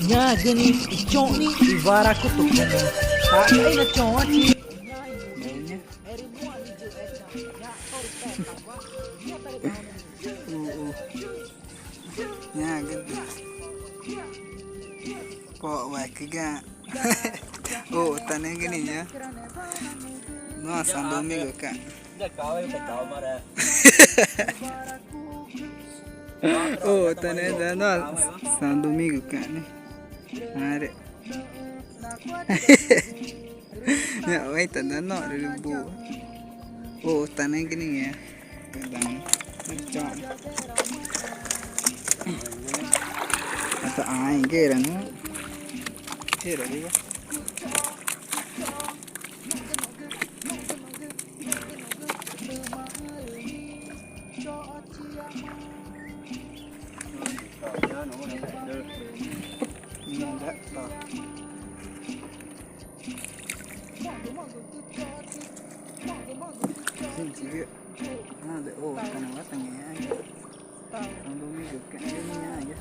nya gani chong ni ibara ko to ta ai na chong chi nya gani po wa kiga oh tane gini ya no sando migo ka oh tane da no sando migo ka ni are ya wai tanda no ribu oh tane gini ya kadang chọn atau ai kira no kira juga ada oh karena watangnya aja kandungnya juga ini aja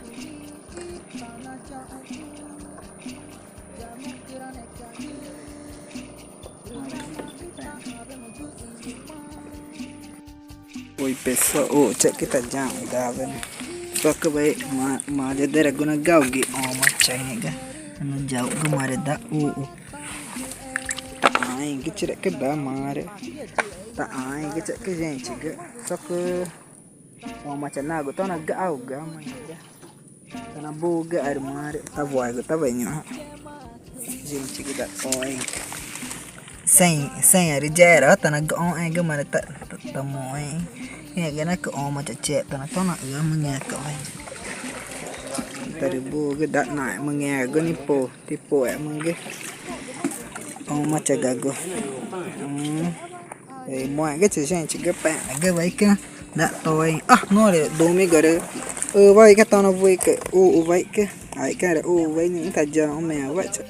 oi pessoal oh cek kita jam dah ben pakai baik ma ada darah guna gau gi oh macam ni kan menjauh kemarin dah ai cái chuyện cái bà mà đấy ta ai cái chuyện cái gì chỉ cái sao cứ mà chân nào của tao là gạo gạo mà nhá ta là bu gạo mà đấy ta vội của ta vậy nhá gì chỉ cái đặt coi sen ở đây đó ta là gạo ai cái mà ta mỏi cái nó có mà chẹt ta là tao là ở mà nghe coi ta đi bu cái đặt lại mà nghe cái nipo em cái macam gago, mọi cái chuyện chỉ cái bạn cái vậy kia, đã tôi nó để đồ mi gửi vậy cái tao nó vui cái vậy cái ai cái là vậy những cái giờ ông mẹ vậy chứ,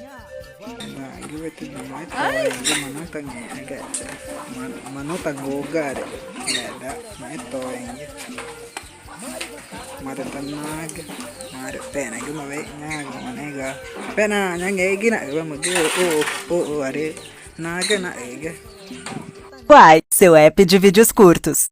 cái vậy thì nói thôi, nhưng mà nó ta nhẹ cái mà nó ta ngô gà đấy, đã nói tôi mà ta nag mà được pena cái mà vậy nha mà này gà pena nha nghe cái này mà cái ở đây nag cái này cái Uai, seu app de vídeos curtos.